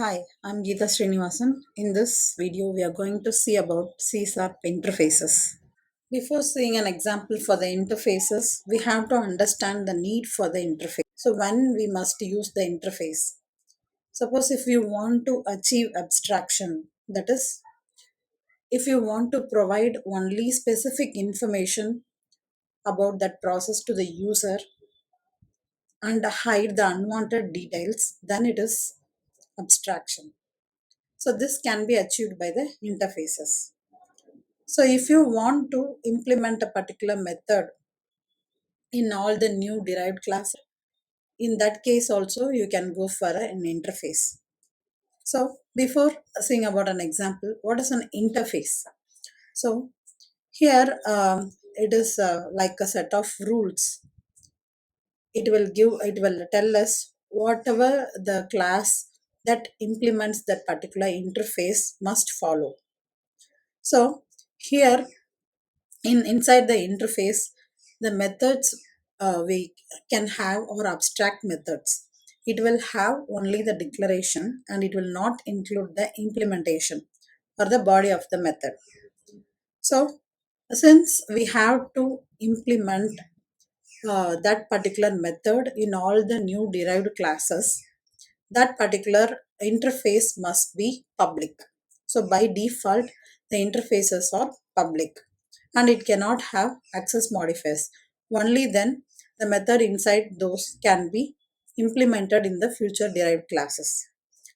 Hi, I'm Geeta Srinivasan. In this video, we are going to see about C# interfaces. Before seeing an example for the interfaces, we have to understand the need for the interface. So when we must use the interface. Suppose if you want to achieve abstraction, that is, if you want to provide only specific information about that process to the user and hide the unwanted details, then it is abstraction. So this can be achieved by the interfaces. So if you want to implement a particular method in all the new derived class, in that case also you can go for an interface. So before seeing about an example, what is an interface? So here it is like a set of rules. It will tell us whatever the class that implements that particular interface must follow. So here inside the interface, the methods we can have or abstract methods. It will have only the declaration and it will not include the implementation or the body of the method. So since we have to implement that particular method in all the new derived classes, that particular interface must be public. So by default, the interfaces are public and it cannot have access modifiers. Only then the method inside those can be implemented in the future derived classes.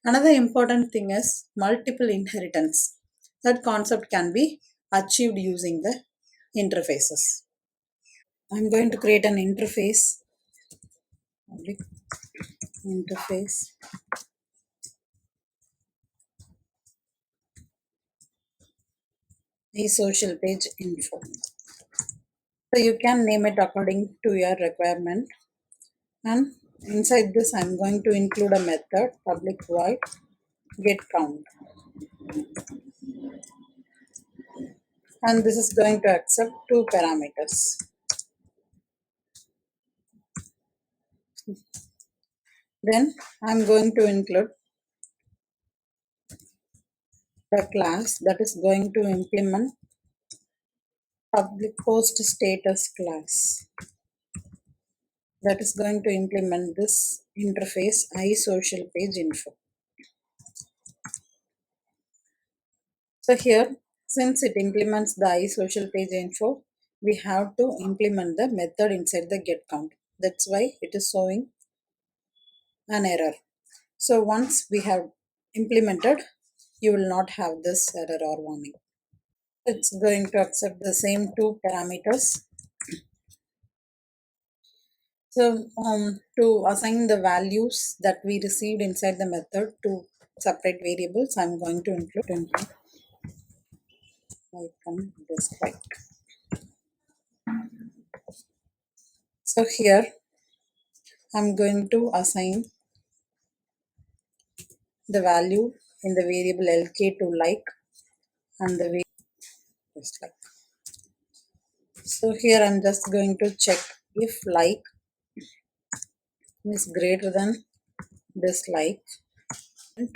Another important thing is multiple inheritance. That concept can be achieved using the interfaces. I'm going to create an interface. Public interface. A social page info. So you can name it according to your requirement. And inside this, I'm going to include a method public void get count. And this is going to accept two parameters. Then I'm going to include the class that is going to implement public post status class. That is going to implement this interface iSocial page info. So here, since it implements the iSocial page info, we have to implement the method inside the get count. That's why it is showing an error. So once we have implemented, you will not have this error or warning. It's going to accept the same two parameters. So to assign the values that we received inside the method to separate variables, I'm going to include icon describe. So here I'm going to assign the value in the variable lk to like and the just like. So here I'm just going to check if like is greater than dislike and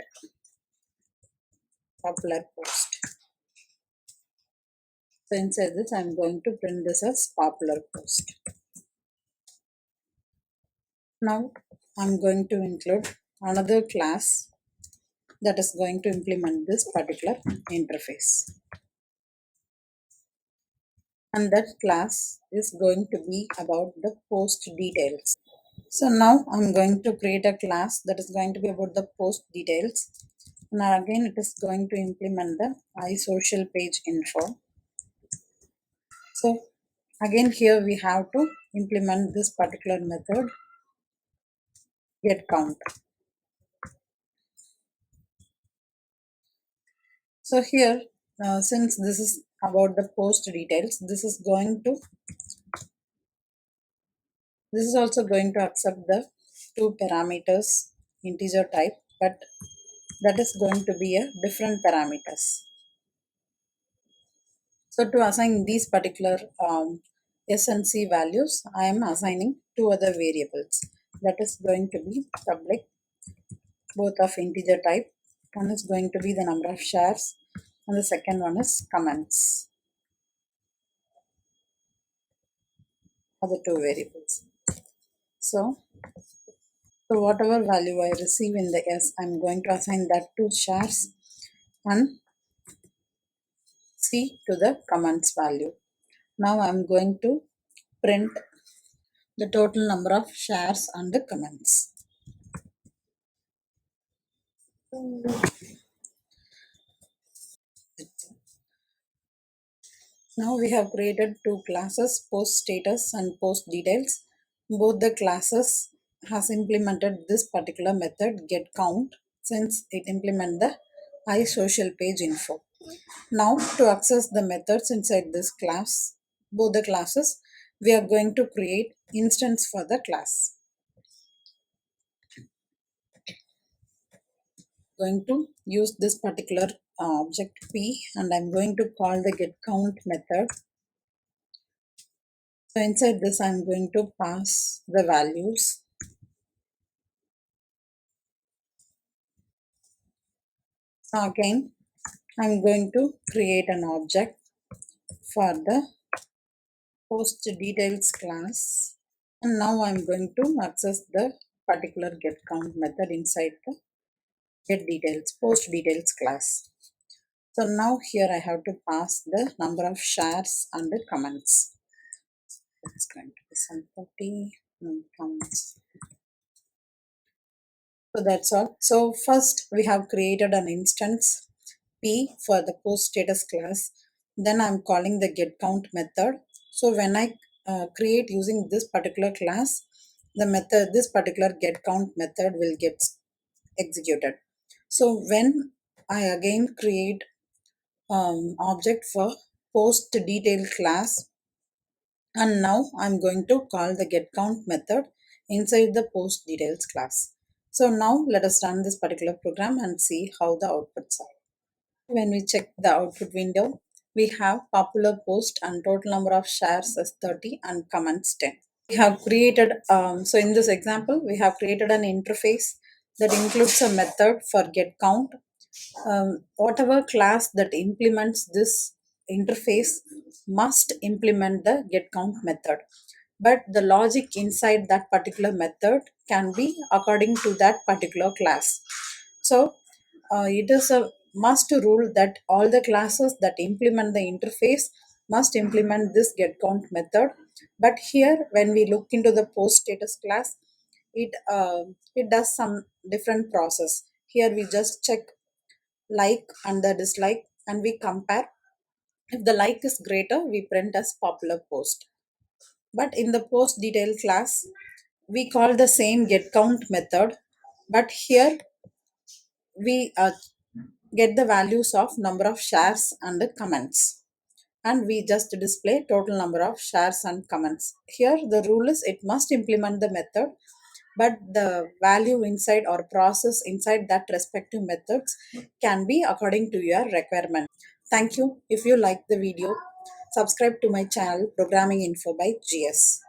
popular post. So inside this I'm going to print this as popular post. Now I'm going to include another class that is going to implement this particular interface. And that class is going to be about the post details. So now I'm going to create a class that is going to be about the post details. Now again it is going to implement the iSocial page info. So again here we have to implement this particular method get count. So here since this is about the post details, this is also going to accept the two parameters integer type, but that is going to be a different parameters. So to assign these particular S and C values, I am assigning two other variables. That is going to be public, both of integer type, One is going to be the number of shares and the second one is comments are the two variables. So whatever value I receive in the S, I'm going to assign that to shares and C to the comments value. Now I'm going to print the total number of shares and the comments. Now we have created two classes, post status and post details. Both the classes has implemented this particular method get count since it implement the iSocial page info. Now to access the methods inside this class, both the classes, we are going to create instance for the class. Going to use this particular object P and I'm going to call the get count method. So inside this I'm going to pass the values. So again I'm going to create an object for the post details class and now I'm going to access the particular get count method inside the get details post details class. So now here I have to pass the number of shares and the comments. It's going to be some 40 comments. So that's all. So first we have created an instance P for the post status class. Then I'm calling the get count method. So when I create using this particular class, the method, this particular get count method will get executed. So when I again create object for post detail class, and now I'm going to call the get count method inside the post details class. So now let us run this particular program and see how the outputs are. When we check the output window, we have popular post and total number of shares as 30 and comments 10. We have created, so in this example, we have created an interface that includes a method for get count. Whatever class that implements this interface must implement the get count method. But the logic inside that particular method can be according to that particular class. So it is a must rule that all the classes that implement the interface must implement this get count method. But here when we look into the post status class, it does some different process. Here we just check like and the dislike and we compare. If the like is greater, we print as popular post. But in the post detail class, we call the same get count method, but here we get the values of number of shares and the comments, and we just display total number of shares and comments. Here the rule is it must implement the method, but the value inside or process inside that respective methods can be according to your requirement. Thank you. If you like the video, subscribe to my channel Programming Info by GS.